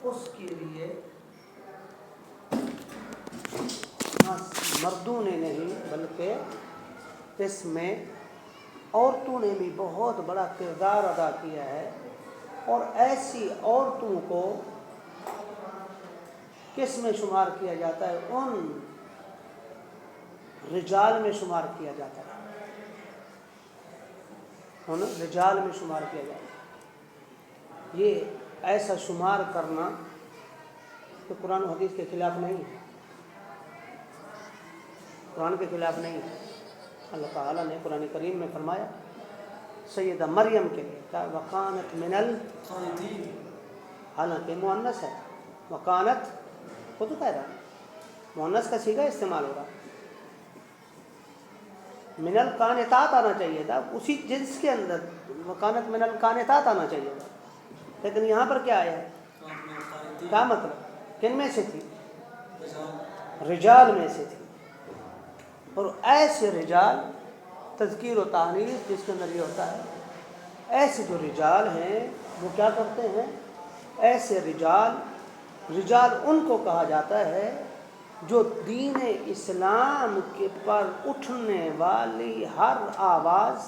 اس کے لیے مردوں نے نہیں بلکہ اس میں عورتوں نے بھی بہت بڑا کردار ادا کیا ہے، اور ایسی عورتوں کو کس میں شمار کیا جاتا ہے؟ ان رجال میں شمار کیا جاتا ہے، ان رجال میں شمار کیا جاتا ہے۔ یہ ایسا شمار کرنا تو قرآن و حدیث کے خلاف نہیں ہے، قرآن کے خلاف نہیں ہے۔ اللہ تعالیٰ نے قرآن کریم میں فرمایا سیدہ مریم کے لیے کہا وکانت من القانتین، حالانکہ مؤنث ہے، وکانت خود کہہ رہا ہے، مؤنث کا صیغہ استعمال ہو رہا، من القانتات آنا چاہیے تھا، اسی جنس کے اندر وکانت من القانتات آنا چاہیے تھا، لیکن یہاں پر کیا آیا ہے؟ کیا مطلب؟ کن میں سے تھی؟ رجال میں سے تھی۔ اور ایسے رجال تذکیر و تانیث جس کے اندر یہ ہوتا ہے، ایسے جو رجال ہیں وہ کیا کرتے ہیں؟ ایسے رجال ان کو کہا جاتا ہے جو دین اسلام کے پر اٹھنے والی ہر آواز،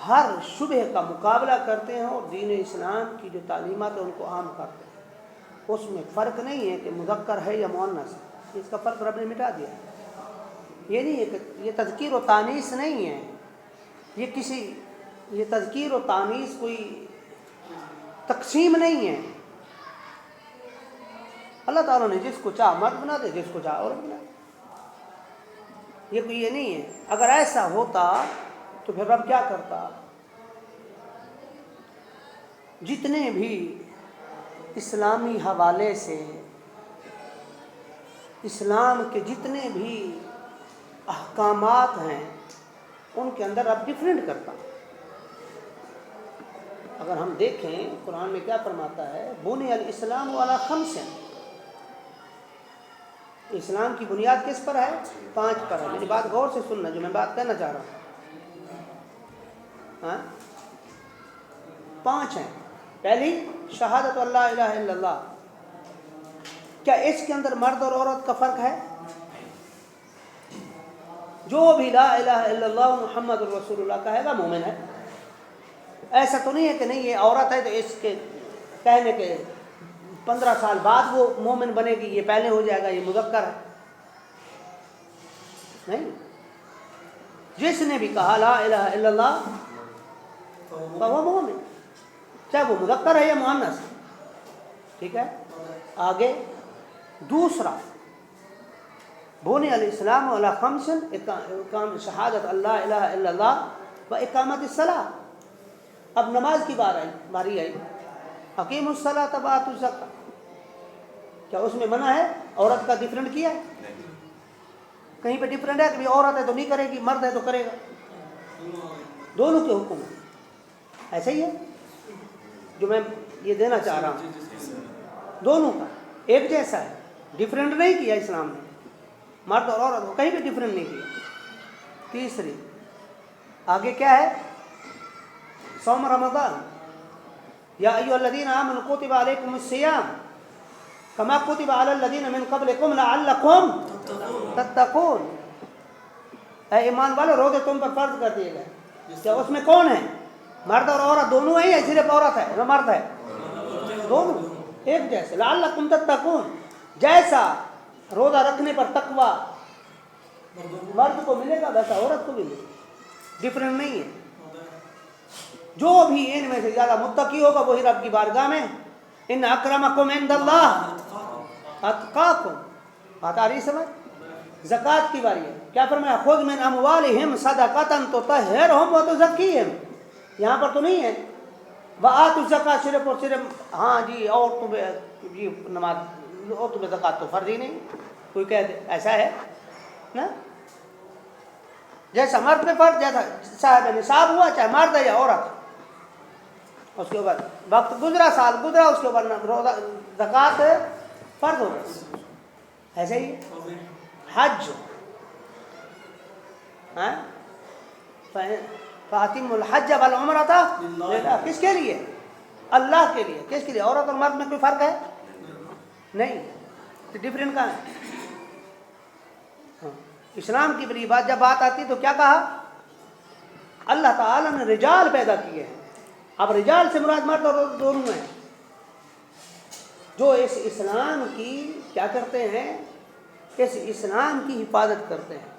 ہر شبہ کا مقابلہ کرتے ہیں، اور دین اسلام کی جو تعلیمات ہیں ان کو عام کرتے ہیں۔ اس میں فرق نہیں ہے کہ مذکر ہے یا مؤنث ہے، اس کا فرق رب نے مٹا دیا ہے۔ یہ نہیں ہے کہ یہ تذکیر و تانیث نہیں ہے، یہ تذکیر و تانیث کوئی تقسیم نہیں ہے۔ اللہ تعالیٰ نے جس کو چاہ مرد بنا دے، جس کو چاہ عورت بنا دے، یہ نہیں ہے۔ اگر ایسا ہوتا تو پھر رب کیا کرتا؟ جتنے بھی اسلامی حوالے سے اسلام کے جتنے بھی احکامات ہیں ان کے اندر اب ڈفرینٹ کرتا۔ اگر ہم دیکھیں قرآن میں کیا فرماتا ہے، بنی الاسلام علی خمس، اسلام کی بنیاد کس پر ہے؟ 5 پر ہے۔ میری بات غور سے سننا جو میں بات کہنا چاہ رہا ہوں، 5 ہیں۔ پہلی شہادت اللہ الہ الا اللہ، کیا اس کے اندر مرد اور عورت کا فرق ہے؟ جو بھی لا الہ الا اللہ محمد رسول اللہ کہے گا مومن ہے۔ ایسا تو نہیں ہے کہ نہیں یہ عورت ہے تو اس کے کہنے کے 15 سال بعد وہ مومن بنے گی، یہ پہلے ہو جائے گا، یہ مذکر ہے نہیں۔ جس نے بھی کہا لا الہ الا اللہ تو وہ مومن، چاہے وہ مذکر ہے یا مؤنث، ٹھیک ہے۔ آگے دوسرا بنی الاسلام علی خمس، شہادت اللہ الہ الا اللہ و اقامت الصلاۃ۔ اب نماز کی باری آئی، اقیموا الصلاۃ وآتوا الزکاۃ، کیا اس میں منع ہے؟ عورت کا ڈفرینٹ کیا ہے؟ کہیں پہ ڈفرینٹ ہے کہ عورت ہے تو نہیں کرے گی، مرد ہے تو کرے گا؟ دونوں کے حکم ہیں، ایسا ہی ہے جو میں یہ دینا چاہ رہا ہوں، دونوں کا ایک جیسا ہے، ڈفرینٹ نہیں کیا اسلام نے، مرد اور عورت کو کہیں بھی ڈفرینٹ نہیں کیا۔ تیسری آگے کیا ہے؟ صوم رمضان، یا ایھا الذین آمنوا کتب علیکم الصیام کما کتب علی الذین من قبلکم لعلکم تتقون۔ اے ایمان والو روزے تم پر فرض کر دیے گئے، کیا اس میں کون ہے؟ مرد اور عورت دونوں ہیں یا صرف عورت ہے؟ مرد ہے، دونوں ایک جیسے۔ لعلکم تتقون، جیسا روزہ رکھنے پر تقوی مرد کو ملے گا ویسا عورت کو بھی ملے گا، ڈفرینٹ نہیں ہے۔ جو بھی ان میں سے زیادہ متقی ہوگا وہی رب کی بارگاہ میں ان اکرمکم عند اللہ اتقاکم۔ بات آ رہی سمجھ؟ زکوٰۃ کی باری ہے، کیا فرمایا؟ خذ من اموالہم صدقۃ تطہرہم وتزکیہم، یہاں پر تو نہیں ہے وآتوا الزکاۃ صرف اور صرف، ہاں جی اور تمہیں جی نماز اور تمہیں زکوٰۃ تو فرض ہی نہیں، کوئی کہہ دے ایسا ہے نا؟ جیسا مرد پہ فرض، جیسا صاحب نصاب ہوا چاہے مرد ہے یا عورت، اس کے اوپر وقت گزرا، سال گزرا، اس کے اوپر روزہ زکوٰۃ فرض ہو گئی۔ ایسے ہی حج، فَأَتِمُّوا الْحَجَّ وَالْعُمْرَةَ لِلَّهِ، کس کے لیے؟ اللہ کے لیے۔ کس کے لیے؟ عورت اور مرد میں کوئی فرق ہے؟ نہیں تو ڈفرینٹ کہاں ہے؟ اسلام کی بڑی بات جب بات آتی تو کیا کہا؟ اللہ تعالیٰ نے رجال پیدا کیے ہیں. اب رجال سے مراد مرد اور دونوں ہیں جو اس اسلام کی کیا کرتے ہیں؟ اس اسلام کی حفاظت کرتے ہیں.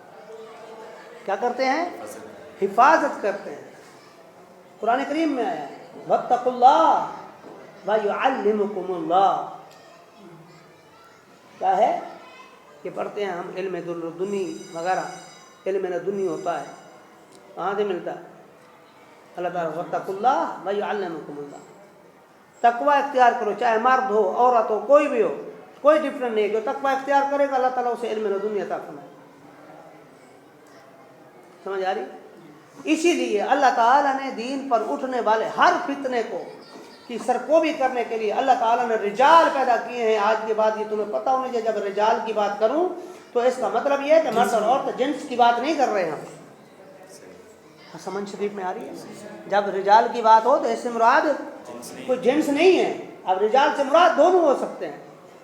کیا کرتے ہیں؟ حفاظت کرتے ہیں. قرآن کریم میں آیا ہے واتقوا اللہ ویعلمکم اللہ. کیا ہے کہ پڑھتے ہیں ہم علم دنی وغیرہ، علم دنی ہوتا ہے کہاں سے ملتا ہے؟ اللہ تعالیٰ واتقوا اللہ ویعلمکم اللہ. تقوی اختیار کرو، چاہے مرد ہو عورت ہو کوئی بھی ہو، کوئی ڈفرینٹ نہیں. جو تقوی اختیار کرے گا اللہ تعالیٰ اسے علم دنیا عطا فرمائے. سمجھ آ رہی؟ اسی لیے اللہ تعالیٰ نے دین پر اٹھنے والے ہر فتنے کو کی سرکوبی کرنے کے لیے اللہ تعالیٰ نے رجال پیدا کیے ہیں. آج کے بعد یہ تمہیں پتہ ہونا چاہیے جب رجال کی بات کروں تو اس کا مطلب یہ ہے کہ مرد اور عورت جنس کی بات نہیں کر رہے ہیں. سمجھ شریف میں آ رہی ہے؟ جب رجال کی بات ہو تو اس سے مراد کوئی جنس نہیں ہے. اب رجال سے مراد دونوں ہو سکتے ہیں.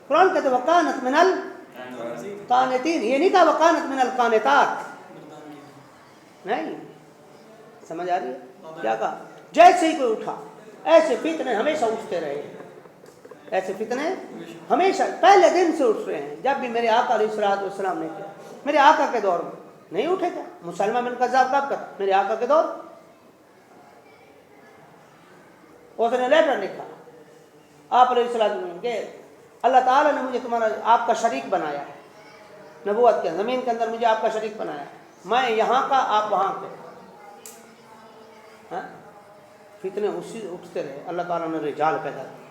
قرآن کہتے ہیں وَقَانَتْ مِنَ الْقَانِتِينَ، یہ نہیں کہا وَقَانَتْ مِنَ الْقَانِتَاتِ. نہیں سمجھ آ رہی ہے کیا کہا؟ جیسے ہی کوئی اٹھا ایسے فتنے ہمیشہ اٹھتے رہے. ایسے فتنے ہمیشہ پہلے دن سے اٹھ رہے ہیں. جب بھی میرے آقا علیہ السلام نے کیا، میرے آقا کے دور میں نہیں اٹھے کیا؟ مسلمہ بن کذاب کب کر میرے آقا کے دور اس نے لیٹر لکھا آپ علیہ السلام کہ اللہ تعالیٰ نے مجھے تمہارا آپ کا شریک بنایا ہے نبوت کے زمین کے اندر، مجھے آپ کا شریک بنایا ہے. میں یہاں کا آپ وہاں کے. فتنے اسی اٹھتے رہے. اللہ تعالیٰ نے رجال پیدا کیے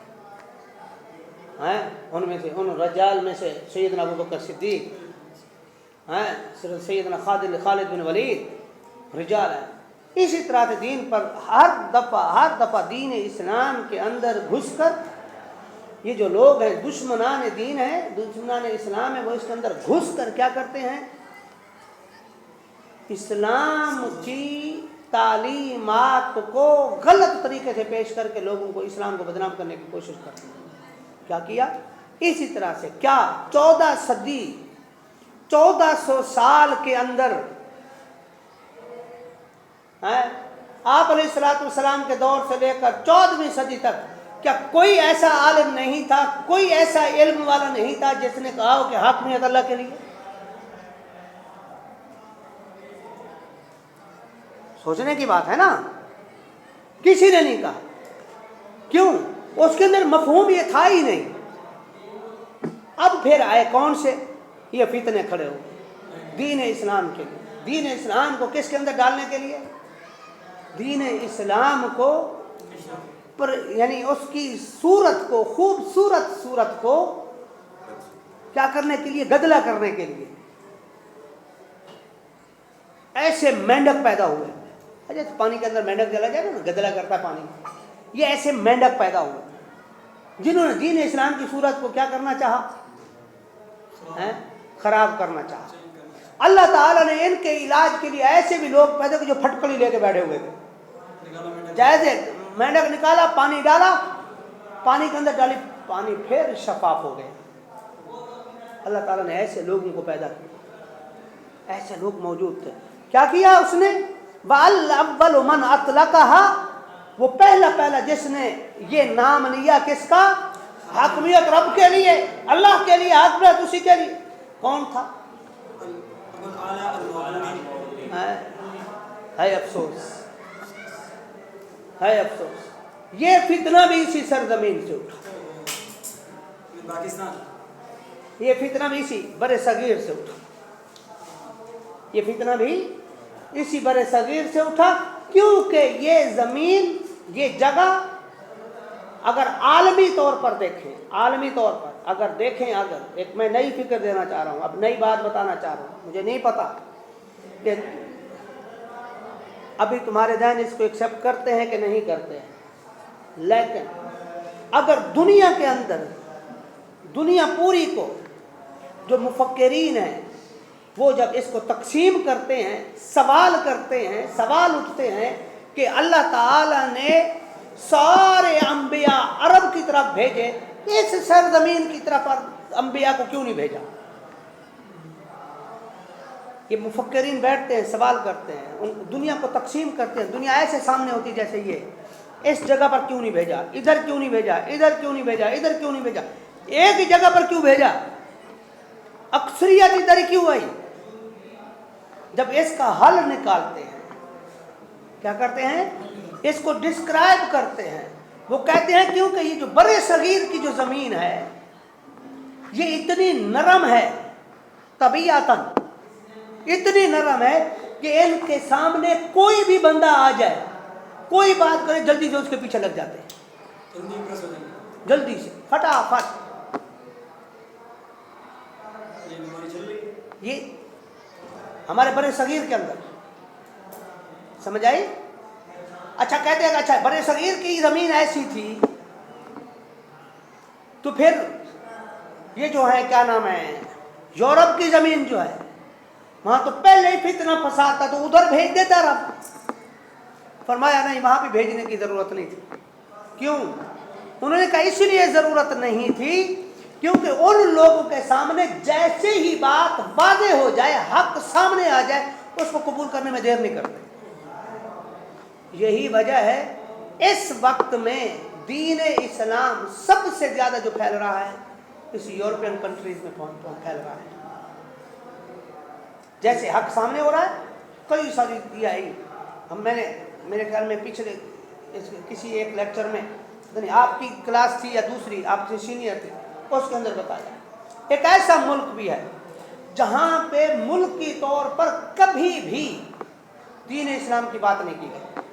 ہیں. ان میں سے ان رجال میں سے سیدنا ابوبکر صدیق ہیں، سیدنا خالد بن ولید رجال ہیں. اسی طرح سے دین پر ہر دفعہ دین اسلام کے اندر گھس کر یہ جو لوگ ہیں دشمنان دین ہیں، دشمنان اسلام ہیں، وہ اس کے اندر گھس کر کیا کرتے ہیں؟ اسلام کی تعلیمات کو غلط طریقے سے پیش کر کے لوگوں کو اسلام کو بدنام کرنے کی کوشش کرتے ہیں. کیا کیا؟ اسی طرح سے کیا 1400 سال کے اندر آپ علیہ السلام کے دور سے لے کر 14ویں صدی تک کیا کوئی ایسا عالم نہیں تھا، کوئی ایسا علم والا نہیں تھا جس نے کہا ہو کہ حاکمیت اللہ کے لیے؟ سوچنے کی بات ہے نا. کسی نے نہیں کہا. کیوں؟ اس کے اندر مفہوم یہ تھا ہی نہیں. اب پھر آئے کون سے؟ یہ فتنے کھڑے ہو دین اسلام کے لیے. دین اسلام کو کس کے اندر ڈالنے کے لیے؟ دین اسلام کو یعنی اس کی صورت کو، خوبصورت صورت کو کیا کرنے کے لیے؟ گدلا کرنے کے لیے. ایسے مینڈک پیدا ہوئے. جیسے پانی کے اندر مینڈک چلا جائے نا، گدلا کرتا ہے پانی. یہ ایسے مینڈک پیدا ہوئے جنہوں نے دین اسلام کی صورت کو کیا کرنا چاہا؟ خراب کرنا چاہا. اللہ تعالیٰ نے ان کے علاج کے لیے ایسے بھی لوگ پیدا کیے جو پھٹکڑی لے کے بیٹھے ہوئے تھے. جیسے مینڈک نکالا، پانی ڈالا، پانی کے اندر ڈالی، پانی پھر شفاف ہو گئے. اللہ تعالیٰ نے ایسے لوگوں کو پیدا کیا. ایسے لوگ موجود تھے. کیا کیا اس نے؟ وَالْأَوَّلُ مَنْ أَطْلَقَهَا، وہ پہلا جس نے یہ نام لیا کس کا؟ حاکمیت رب کے لیے، اللہ کے لیے، حاکمیت اسی کے لیے. کون تھا؟ ہے افسوس، ہے افسوس. یہ فتنہ بھی اسی سرزمین سے اٹھا. یہ فتنہ بھی اسی بر صغیر سے اٹھا. یہ فتنہ بھی اسی بر صغیر سے اٹھا کیونکہ یہ زمین، یہ جگہ اگر عالمی طور پر دیکھیں، عالمی طور پر اگر دیکھیں، اگر ایک میں نئی فکر دینا چاہ رہا ہوں، اب نئی بات بتانا چاہ رہا ہوں. مجھے نہیں پتا کہ ابھی تمہارے ذہن اس کو ایکسیپٹ کرتے ہیں کہ نہیں کرتے ہیں، لیکن اگر دنیا کے اندر، دنیا پوری کو جو مفکرین ہیں وہ جب اس کو تقسیم کرتے ہیں، سوال کرتے ہیں، سوال اٹھتے ہیں کہ اللہ تعالیٰ نے سارے انبیاء عرب کی طرف بھیجے اس سرزمین کی طرف انبیاء کو کیوں نہیں بھیجا؟ یہ مفکرین بیٹھتے ہیں، سوال کرتے ہیں، دنیا کو تقسیم کرتے ہیں، دنیا ایسے سامنے ہوتی جیسے یہ، اس جگہ پر کیوں نہیں بھیجا، ادھر کیوں نہیں بھیجا، ادھر کیوں نہیں بھیجا، ادھر کیوں نہیں بھیجا، ایک ہی جگہ پر کیوں بھیجا، اکثریت ادھر ہی کیوں آئی؟ جب اس کا حل نکالتے ہیں، کیا کرتے ہیں؟ اس کو ڈسکرائب کرتے ہیں، وہ کہتے ہیں کیونکہ یہ جو بر صغیر کی جو زمین ہے یہ اتنی نرم ہے، طبیعتاً اتنی نرم ہے کہ ان کے سامنے کوئی بھی بندہ آ جائے، کوئی بات کرے، جلدی سے اس کے پیچھے لگ جاتے ہیں، جلدی سے فٹافٹ۔ یہ ہمارے بر صغیر کے اندر سمجھ آئی؟ اچھا کہتے ہیں اچھا بر صغیر کی زمین ایسی تھی تو پھر یہ جو ہے کیا نام ہے یورپ کی زمین جو ہے وہاں تو پہلے ہی فتنہ فساد تھا تو ادھر بھیج دیتا رب۔ فرمایا نہیں، وہاں بھی بھیجنے کی ضرورت نہیں تھی۔ کیوں؟ انہوں نے کہا اس لیے ضرورت نہیں تھی کیونکہ ان لوگوں کے سامنے جیسے ہی بات واضح ہو جائے، حق سامنے آ جائے، اس کو قبول کرنے میں دیر نہیں کرتے۔ یہی وجہ ہے اس وقت میں دین اسلام سب سے زیادہ جو پھیل رہا ہے اس یورپین کنٹریز میں پھیل رہا ہے۔ جیسے حق سامنے ہو رہا ہے، کئی ساری یہ آئی، میں نے میرے خیال میں پچھلے کسی ایک لیکچر میں آپ کی کلاس تھی یا دوسری، آپ سے سینئر تھے، اس کے اندر بتایا ایک ایسا ملک بھی ہے جہاں پہ ملکی طور پر کبھی بھی دین اسلام کی بات نہیں کی گئی،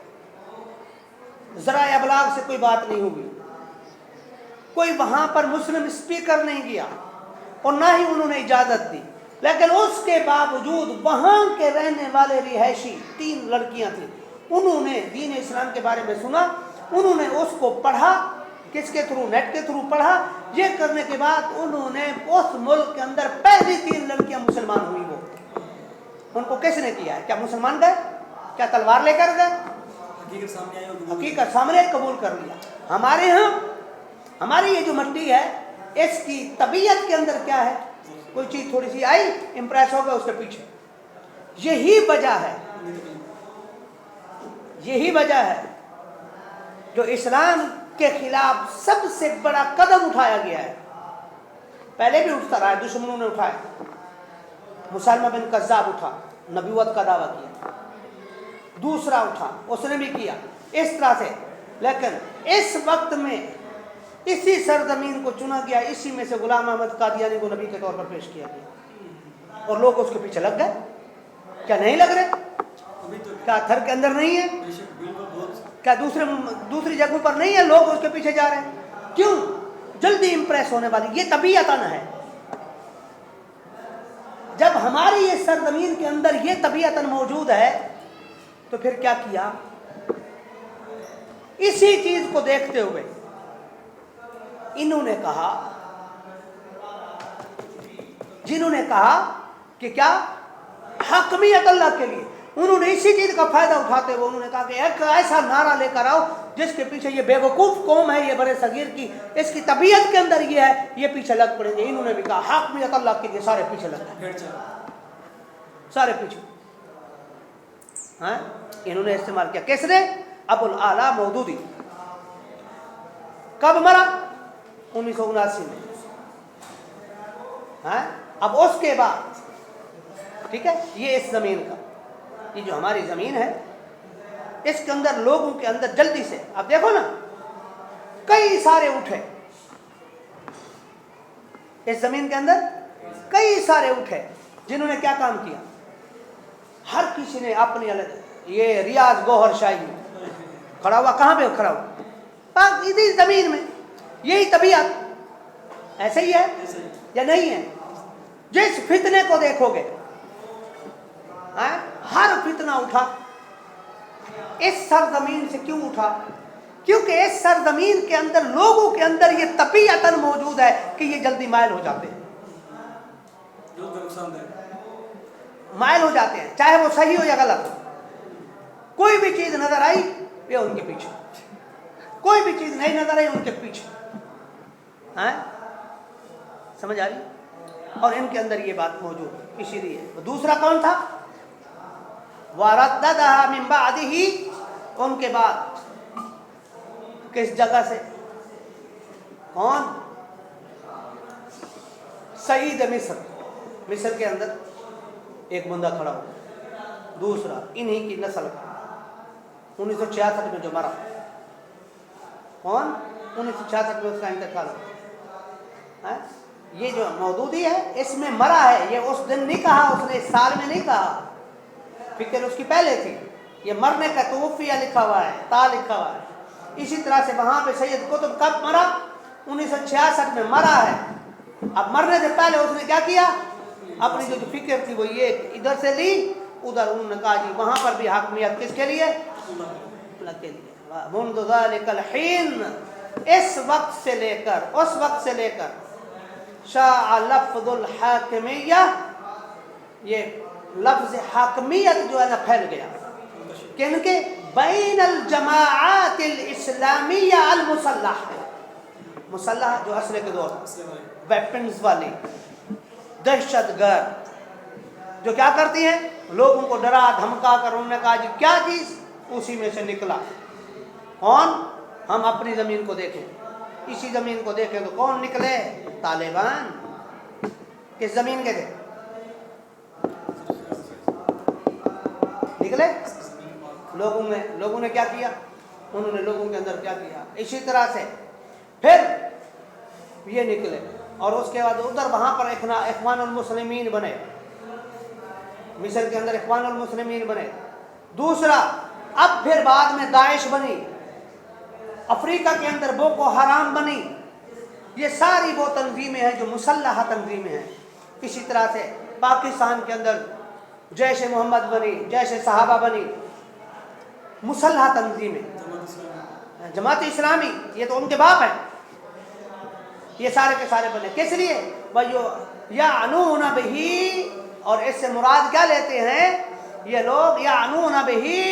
ذرائع ابلاغ سے کوئی بات نہیں ہوگی، کوئی وہاں پر مسلم اسپیکر نہیں گیا اور نہ ہی انہوں نے اجازت دی، لیکن اس کے باوجود وہاں کے رہنے والے رہائشی 3 لڑکیاں تھیں، انہوں نے دین اسلام کے بارے میں سنا، انہوں نے اس کو پڑھا، کس کے تھرو؟ نیٹ کے تھرو پڑھا۔ یہ کرنے کے بعد انہوں نے اس ملک کے اندر پہلی 3 لڑکیاں مسلمان ہوئی۔ وہ ان کو کس نے کیا ہے؟ کیا مسلمان گئے؟ کیا تلوار لے کر گئے؟ حقیقت سامنے قبول کر لیا۔ ہمارے ہاں ہماری یہ جو مٹی ہے اس کی طبیعت کے اندر کیا ہے؟ کوئی چیز تھوڑی سی آئی، امپریس ہو گیا اس کے پیچھے۔ یہی وجہ ہے جو اسلام کے خلاف سب سے بڑا قدم اٹھایا گیا ہے۔ پہلے بھی اٹھتا رہا ہے، دشمنوں نے اٹھایا، مسلمہ بن کذاب اٹھا، نبوت کا دعویٰ کیا، دوسرا اٹھا، اس نے بھی کیا، اس طرح سے۔ لیکن اس وقت میں اسی سرزمین کو چنا گیا، اسی میں سے غلام احمد قادیانی کو نبی کے طور پر پیش کیا گیا، اور لوگ اس کے پیچھے لگ گئے۔ کیا نہیں لگ رہے؟ کیا تھر کے اندر نہیں ہے؟ کیا دوسری جگہوں پر نہیں ہے؟ لوگ اس کے پیچھے جا رہے ہیں۔ کیوں؟ جلدی امپریس ہونے والی، یہ طبیعتاً ہے۔ جب ہماری یہ سرزمین کے اندر یہ طبیعتاً موجود ہے تو پھر کیا کیا؟ اسی چیز کو دیکھتے ہوئے انہوں نے کہا، جنہوں نے کہا کہ کیا حاکمیت اللہ کے لیے، انہوں نے اسی چیز کا فائدہ اٹھاتے ہوئے انہوں نے کہا کہ ایک ایسا نعرہ لے کر آؤ جس کے پیچھے یہ بے وقوف قوم ہے، یہ بر صغیر کی، اس کی طبیعت کے اندر یہ ہے، یہ پیچھے لگ پڑیں گے۔ انہوں نے بھی کہا حاکمیت اللہ کے لیے، سارے پیچھے لگ گئے، سارے پیچھے۔ ہاں انہوں نے استعمال کیا، کس نے؟ ابو الاعلیٰ مودودی۔ کب مرا؟ 1979 میں۔ ہاں اب اس کے بعد ٹھیک ہے، یہ اس زمین کا، یہ جو ہماری زمین ہے اس کے اندر لوگوں کے اندر جلدی سے، اب دیکھو نا، کئی سارے اٹھے اس زمین کے اندر، کئی سارے اٹھے جنہوں نے کیا کام کیا؟ ہر کسی نے اپنی الگ، یہ ریاض گوہر شاہی کھڑا ہوا، کہاں پہ کھڑا ہوا؟ پاک اسی زمین میں۔ یہی طبیعت ایسے ہی ہے یا نہیں ہے؟ جس فتنے کو دیکھو گے، ہر فتنہ اٹھا اس سرزمین سے۔ کیوں اٹھا؟ کیونکہ اس سرزمین کے اندر لوگوں کے اندر یہ طبیعتاً موجود ہے کہ یہ جلدی مائل ہو جاتے ہیں، مائل ہو جاتے ہیں، چاہے وہ صحیح ہو یا غلط ہو۔ کوئی بھی چیز نظر آئی یہ ان کے پیچھے، کوئی بھی چیز نہیں نظر آئی ان کے پیچھے۔ ہیں؟ سمجھ آ رہی؟ اور ان کے اندر یہ بات موجود ہے، اسی لیے دوسرا کون تھا؟ وَرَدَّدَهَا مِن بَعْدِهِ، ان کے بعد کس جگہ سے؟ کون؟ سعید مصر، مصر کے اندر ایک بندہ کھڑا ہو، دوسرا انہی کی نسل کا 1966 میں جو مرا، کون؟ 1966 میں اس کا انتقال ہوا۔ یہ جو مودودی ہے اس میں مرا ہے، یہ اس دن نہیں کہا، اس نے اس سال میں نہیں کہا، فکر اس کی پہلے تھی، یہ مرنے کا توفیہ لکھا ہوا ہے، تا لکھا ہوا ہے۔ اسی طرح سے وہاں پہ سید قطب کب مرا؟ 1966 میں مرا ہے۔ اب مرنے سے پہلے اس نے کیا کیا؟ اپنی جو فکر تھی وہ یہ ادھر سے لی ادھر، انہوں نے کہا جی وہاں پر بھی حاکمیت کس کے لیے؟ اللہ کے لیے۔ منذ ذلك الحین، اس وقت سے لے کر، اس وقت سے لے کر شاع لفظ الحاکمیہ، یہ لفظ حاکمیت جو ہے نا پھیل گیا، کن کے؟ بین الجماعات الاسلامیہ المسلح، مسلح جو اسلحے کے دور، ویپنز والی، دہشت گرد جو کیا کرتی ہیں؟ لوگوں کو ڈرا دھمکا کر انہوں نے کہا جی کیا چیز؟ اسی میں سے نکلا کون؟ ہم اپنی زمین کو دیکھیں، اسی زمین کو دیکھیں تو کون نکلے؟ طالبان۔ کس زمین کے تھے؟ نکلے لوگوں نے کیا کیا؟ انہوں نے لوگوں کے اندر کیا کیا؟ اسی طرح سے پھر یہ نکلے، اور اس کے بعد ادھر وہاں پر اخوان المسلمین بنے، مصر کے اندر اخوان المسلمین بنے۔ دوسرا اب پھر بعد میں داعش بنی، افریقہ کے اندر بوکو حرام بنی، یہ ساری وہ تنظیمیں ہیں جو مسلح تنظیمیں ہیں۔ اسی طرح سے پاکستان کے اندر جیش محمد بنی، جیش صحابہ بنی، مسلح تنظیمیں، جماعت اسلامی، یہ تو ان کے باپ ہیں، یہ سارے کے سارے بنے۔ کس لیے؟ یعنون بہی، اور اس سے مراد کیا لیتے ہیں یہ لوگ؟ یعنون بہی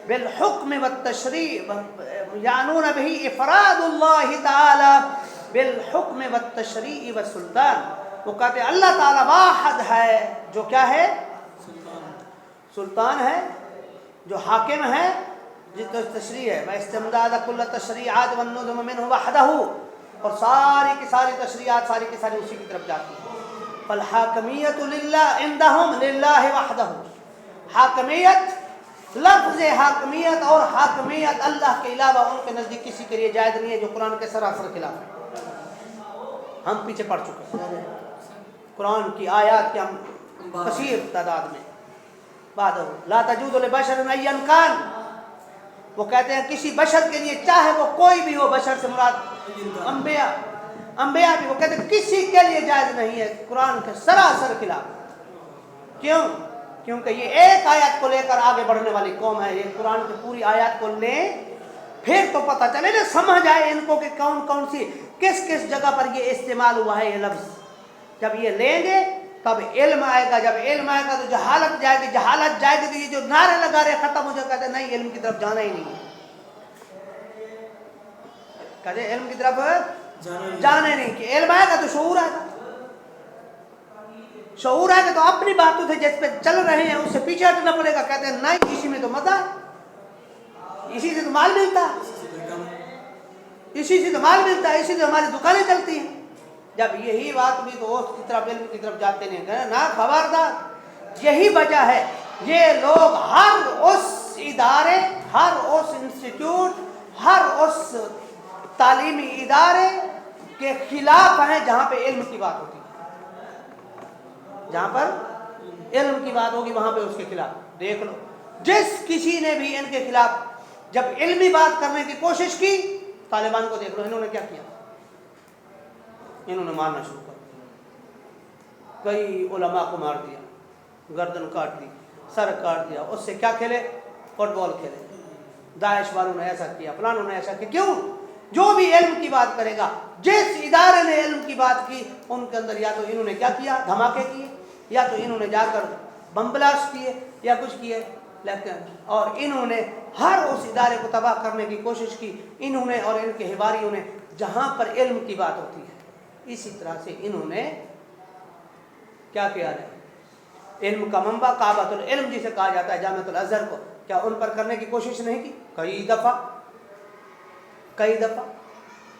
بالحکم والتشریع، یعنون بہی افراد اللہ تعالی بالحکم والتشریع والسلطان، وہ کہتے ہیں اللہ تعالی واحد ہے، جو کیا ہے؟ سلطان ہے، جو حاکم ہے، جس کو تشریع ہے، واستمداد کل تشریعات والنظم منہ وحدہ، اور ساری کی ساری تشریعات ساری کی ساری اسی کی طرف جاتی ہیں۔ فالحاکمیت للہ عندہم للہ وحدہ، حاکمیت، لفظ حاکمیت اور حاکمیت اللہ کے علاوہ ان کے نزدیک کسی کے لیے جائز نہیں ہے، جو قرآن کے سراسر خلاف ہے۔ ہم پیچھے پڑ چکے ہیں قرآن کی آیات کے، ہم کثیر تعداد میں بعد لا تجوز لبشر ان کان، وہ کہتے ہیں کسی بشر کے لیے چاہے وہ کوئی بھی ہو، بشر سے مراد انبیاء بھی، وہ کہتے ہیں کسی کے لیے جائز نہیں ہے، قرآن کے سراسر خلاف۔ کیوں؟ کیونکہ یہ ایک آیات کو لے کر آگے بڑھنے والی قوم ہے، یہ قرآن کی پوری آیات کو لیں پھر تو پتہ چلے نا، سمجھ آئے ان کو کہ کون کون سی کس کس جگہ پر یہ استعمال ہوا ہے یہ لفظ۔ جب یہ لیں گے تب علم آئے گا، جب علم آئے گا تو جہالت جائے گی، جہالت جائے گی تو یہ جو نعرے لگا رہے ختم ہو جائے، کہتے ہیں نہیں علم کی طرف جانا ہی نہیں ہے، کہتے ہیں علم کی طرف جانے نہیں، کہ علم آئے گا تو شعور آئے گا، شعور آئے گا تو اپنی باتوں سے جس پہ چل رہے ہیں اس سے پیچھے ہٹنا پڑے گا، کہتے ہیں نہیں اسی میں تو مزہ ہے، اسی سے تو مال ملتا ہے، اسی سے تو مال ملتا ہے، اسی سے ہماری دکانیں چلتی ہیں۔ جب یہی بات بھی تو اس کی طرف علم کی طرف جاتے نہیں ہیں نا، خبردار۔ یہی وجہ ہے یہ لوگ ہر اس ادارے، ہر اس انسٹیٹیوٹ، ہر اس تعلیمی ادارے کے خلاف ہیں جہاں پہ علم کی بات ہوتی ہے، جہاں پر علم کی بات ہوگی وہاں پہ اس کے خلاف۔ دیکھ لو جس کسی نے بھی ان کے خلاف جب علمی بات کرنے کی کوشش کی، طالبان کو دیکھ لو انہوں نے کیا کیا، انہوں نے مارنا شروع کر دیا، کئی علماء کو مار دیا، گردن کاٹ دی، سر کاٹ دیا، اس سے کیا کھیلے؟ فٹ بال کھیلے۔ داعش والوں نے ایسا کیا، فلانوں نے ایسا کیا، کیوں؟ جو بھی علم کی بات کرے گا، جس ادارے نے علم کی بات کی ان کے اندر یا تو انہوں نے کیا کیا؟ دھماکے کیے، یا تو انہوں نے جا کر بم بلاسٹ کیے یا کچھ کیے، لیکن اور انہوں نے ہر اس ادارے کو تباہ کرنے کی کوشش کی، انہوں نے اور ان کے حواریوں نے جہاں پر علم کی بات ہوتی ہے، اسی طرح سے انہوں نے کیا کیا ہے، علم کا منبع کعبۃ العلم جسے کہا جاتا ہے جامعۃ الازہر کو، کیا ان پر کرنے کی کوشش نہیں کی؟ کئی دفعہ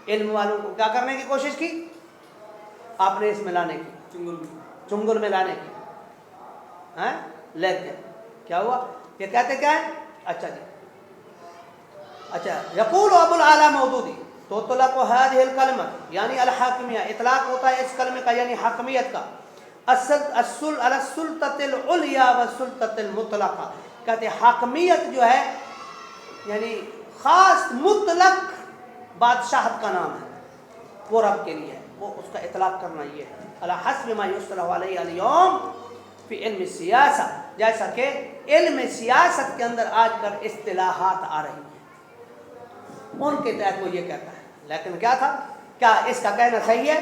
علم والوں کو کیا کرنے کی کوشش کی؟ آپ نے اس میں لانے کی، چنگل میں لانے کی، لیکن کیا ہوا؟ یہ کہتے کیا ہے؟ اچھا یقول ابو الاعلی مودودی تطلق هذه الکلمہ یعنی الحاکمیہ، اطلاق ہوتا ہے اس کلمے کا یعنی حاکمیت کا، السلطۃ العلیٰ والسلطۃ المطلقہ، کہتے ہیں حاکمیت جو ہے یعنی خاص مطلق بادشاہت کا نام ہے، وہ رب کے لیے ہے، وہ اس کا اطلاق کرنا یہ ہے، علی حسب ما یصطلح علیہ اليوم فی علم السیاسہ، جیسا کہ علم سیاست کے اندر آج کل اصطلاحات آ رہی ہیں، ان کے تحت وہ یہ کہتا ہے۔ لیکن کیا تھا؟ کیا اس کا کہنا صحیح ہے؟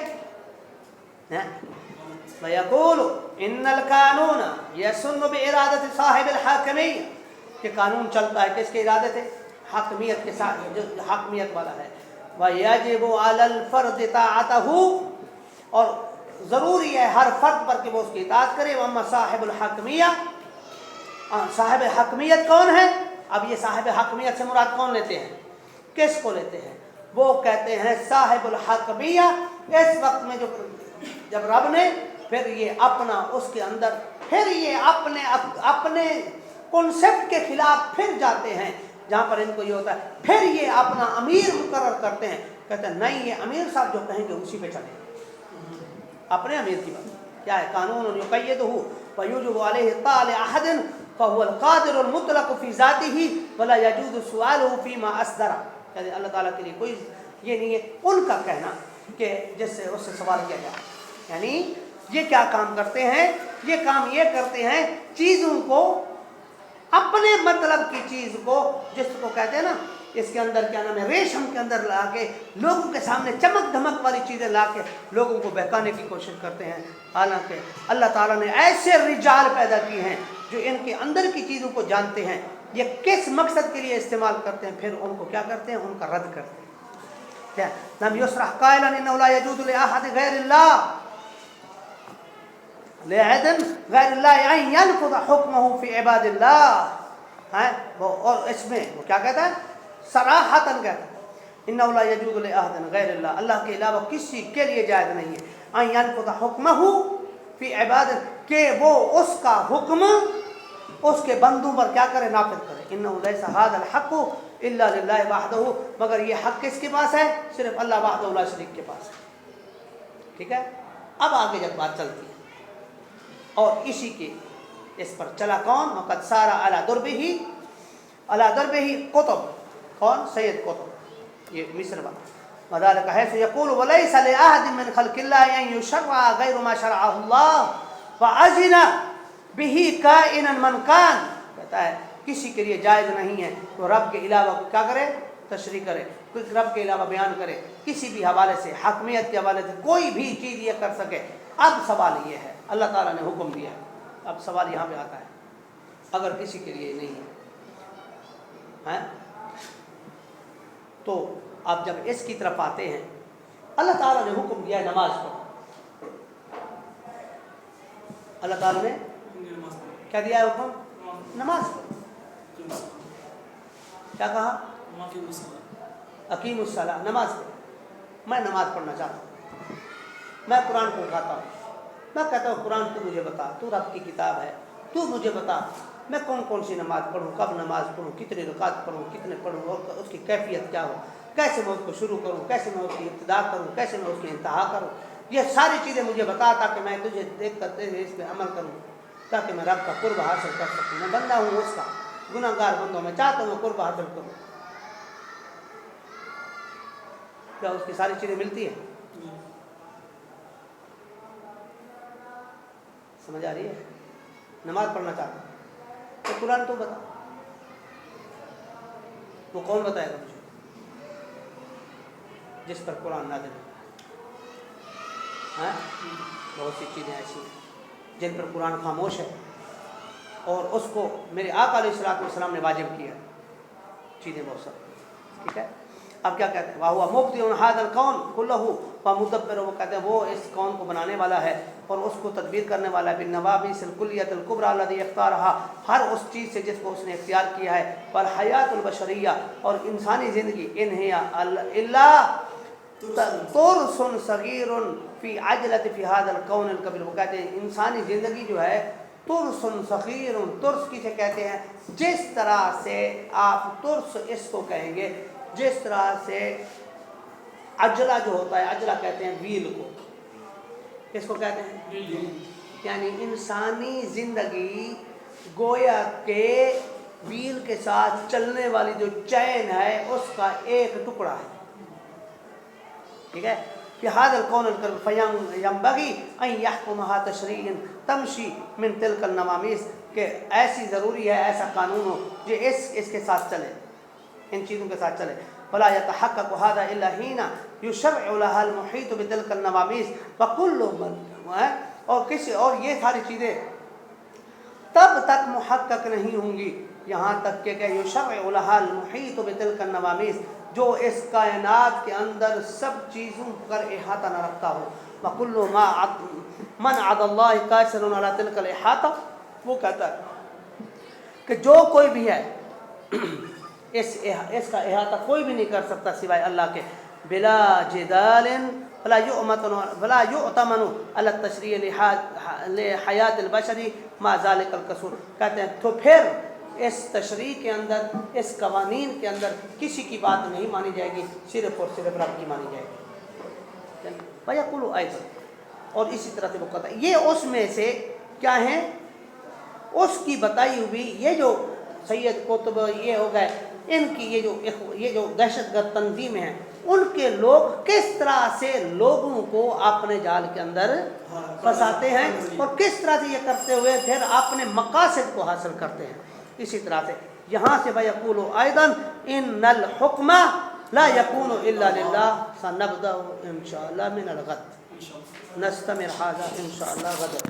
وَيَقُولُ إِنَّ الْقَانُونَ يَسُنُّ بِإِرَادَةِ صَاحِبِ الْحَاكِمِيَّةِ، کہ قانون چلتا ہے کس کے ارادے سے؟ حاکمیت کے ساتھ، جو حاکمیت والا ہے۔ وَيَجِبُ عَلَى الْفَرْدِ طَاعَتَهُ، اور ضروری ہے ہر فرد پر کہ وہ اس کی اطاعت کرے۔ وَأَمَّا صَاحِبُ الْحَاكِمِيَّةِ، صاحب حاکمیت کون ہے؟ اب یہ صاحب حاکمیت سے مراد کون لیتے ہیں؟ کس کو لیتے ہیں؟ وہ کہتے ہیں صاحب الحاکمیہ اس وقت میں جب رب نے پھر یہ اپنا اس کے اندر پھر یہ اپنے کنسپٹ کے خلاف پھر جاتے ہیں، جہاں پر ان کو یہ ہوتا ہے پھر یہ اپنا امیر مقرر کرتے ہیں، کہتے ہیں نہیں یہ امیر صاحب جو کہیں گے اسی پہ چلیں، اپنے امیر کی بات کیا ہے؟ قانون یقیدہ ویوجب علیہ طاعۃ احد فهو القادر المطلق فی ذاتہ ولا یجوز سؤالہ فیما اصدر، یعنی اللہ تعالیٰ کے لیے کوئی یہ نہیں ہے ان کا کہنا کہ جس سے اس سے سوال کیا جائے، یعنی یہ کیا کام کرتے ہیں؟ یہ کام یہ کرتے ہیں چیزوں کو، اپنے مطلب کی چیز کو، جس کو کہتے ہیں نا اس کے اندر کیا نام ہے ریشم کے اندر لا کے لوگوں کے سامنے چمک دھمک والی چیزیں لا کے لوگوں کو بہکانے کی کوشش کرتے ہیں، حالانکہ اللہ تعالیٰ نے ایسے رجال پیدا کیے ہیں جو ان کے اندر کی چیزوں کو جانتے ہیں، یہ کس مقصد کے لیے استعمال کرتے ہیں، پھر ان کو کیا کرتے ہیں؟ ان کا رد کرتے ہیں۔ کیا لم یصرح قائلا انه لا يجوز لاحد غیر اللہ لأحد غیر اللہ ان ينفذ حکمه فی عباد اللہ، اور اس میں وہ کیا کہتا ہے؟ صراحتاً کہتا ہے انه لا يجوز لاحد غیر اللہ، اللہ کے علاوہ کسی کے لیے جائز نہیں ہے ان ينفذ حکمه فی عباد، کہ وہ اس کا حکم اس کے بندوں پر کیا کرے؟ نافذ کرے۔ انه ليس هذا الحق الا للہ وحدہ، مگر یہ حق کس کے پاس ہے؟ صرف اللہ وحدہ لا شریک کے پاس ہے۔ ٹھیک ہے، اب آگے جب بات چلتی ہے اور اسی کے اس پر چلا کون؟ وقد سار علی دربہ قطب، کون؟ سید قطب، یہ مصر والا، وذلك حيث يقول وليس لأحد من خلق الله أن يشرع غير ما شرعه الله فأذن به كائنا من كان، کہتا ہے کسی کے لیے جائز نہیں ہے تو رب کے علاوہ کیا کرے؟ تشریح کرے، رب کے علاوہ بیان کرے کسی بھی حوالے سے، حاکمیت کے حوالے سے کوئی بھی چیز یہ کر سکے۔ اب سوال یہ ہے، اللہ تعالیٰ نے حکم دیا ہے، اب سوال یہاں پہ آتا ہے اگر کسی کے لیے نہیں ہے تو اب جب اس کی طرف آتے ہیں، اللہ تعالیٰ نے حکم دیا ہے نماز پڑھو، اللہ تعالیٰ نے کیا دیا ہے حکم؟ نماز پڑھو۔ کیا کہا؟ اقیم الصلاۃ، نماز پڑھو۔ میں نماز پڑھنا چاہتا ہوں، میں قرآن کو اٹھاتا ہوں، میں کہتا ہوں قرآن تو مجھے بتا، تو رب کی کتاب ہے، تو مجھے بتا میں کون کون سی نماز پڑھوں، کب نماز پڑھوں، کتنے رکعت پڑھوں، کتنے پڑھوں، اور اس کی کیفیت کیا ہو، کیسے میں اس کو شروع کروں، کیسے میں اس کی ابتدا کروں، کیسے میں اس کی انتہا کروں، یہ ساری چیزیں مجھے بتا تاکہ میں تجھے دیکھ کرتے ہوئے اس پہ عمل کروں، تاکہ میں رب کا قرب حاصل کر سکوں۔ میں بندہ ہوں اس کا، گناہ گار بندوں میں چاہتا ہوں قرب حاصل کروں۔ کیا اس کی ساری چیزیں ملتی ہیں؟ سمجھ آ رہی ہے؟ نماز پڑھنا چاہتا ہوں تو قرآن تو بتا، وہ کون بتائے گا مجھے؟ جس پر قرآن نازل ہے۔ بہت سی چیزیں ایسی ہیں جن پر قرآن خاموش ہے اور اس کو میرے آقا علیہ الصلوۃ والسلام نے واجب کیا، چیزیں بہت ساری۔ ٹھیک ہے، اب کیا کہتے ہیں وَهُوَ مُبْدِعُ هَذَا الْكَوْنَ كُلَّهُ وَمُدَبِّرُ، وہ کہتے ہیں وہ اس کون کو بنانے والا ہے اور اس کو تدبیر کرنے والا ہے، بِالنَّوَابِسِ الْكُلِّيَّةِ الْكُبْرَى الَّذِي اخْتَارَهَا، ہر اس چیز سے جس کو اس نے اختیار کیا ہے، وَالْحَيَاةُ الْبَشَرِيَّةُ، اور انسانی زندگی، انہی اللہ تُرْسٌ صَغِيرٌ فِي عَجْلَةِ فِي هَذَا الْكَوْنِ الْكَبِيرِ، وہ کہتے ہیں انسانی زندگی جو ہے ترسن صغیر، ترس کسے کہتے ہیں؟ جس طرح سے آپ ترس اس کو کہیں گے جس طرح سے عجلہ جو ہوتا ہے، عجلہ کہتے ہیں ویل کو، کس کو کہتے ہیں؟ یعنی انسانی زندگی گویا کہ ویل کے ساتھ چلنے والی جو چین ہے اس کا ایک ٹکڑا ہے، ٹھیک ہے؟ کہ هذا الكون فينبغي ان يحكمها تشريع تمشي من تلك النواميس، کہ ایسی ضروری ہے ایسا قانون ہو جو اس کے ساتھ چلے، ان چیزوں کے ساتھ چلے. فلا يتحقق هذا الا حين يشرع لها المحيط بتلك النواميس فكل من اور یہ ساری چیزیں تب تک محقق نہیں ہوں گی یہاں تک کہ یشرع لها المحيط بتلك النواميس، جو اس کائنات کے اندر سب چیزوں پر احاطہ نہ رکھتا ہو. وَكُلُّ مَنْ عَدَ اللَّهِ قَاسِرٌ عَلَى تِلْكَ الْإِحَاطَةِ، وہ کہتا ہے کہ جو کوئی بھی ہے اس کا احاطہ کوئی بھی نہیں کر سکتا سوائے اللہ کے. بلا جدال فلا يؤتمن على التشریع لحیات البشری ما ذلك القصور، کہتے ہیں تو پھر اس تشریع کے اندر، اس قوانین کے اندر کسی کی بات نہیں مانی جائے گی، صرف اور صرف رب کی مانی جائے گی. وَيَقُولُ أَيْضًا، اور اسی طرح سے وہ کہتا ہے یہ اس میں سے کیا ہیں، اس کی بتائی ہوئی یہ جو سید قطب یہ ہو گئے، ان کی یہ جو دہشت گرد تنظیمیں ہیں، ان کے لوگ کس طرح سے لوگوں کو اپنے جال کے اندر پھنساتے ہیں اور کس طرح سے یہ کرتے ہوئے پھر اپنے مقاصد کو حاصل کرتے ہیں. اسی طرح سے یہاں سے وَيَقُولُ أَيْضًا إِنَّ الْحُكْمَ لَا يَكُونُ إِلَّا لِلَّهِ سَنَبْدَأُ إِنْ شَاءَ اللَّهُ مِنَ الْغَدِ، نستمر هذا إن شاء الله غدا.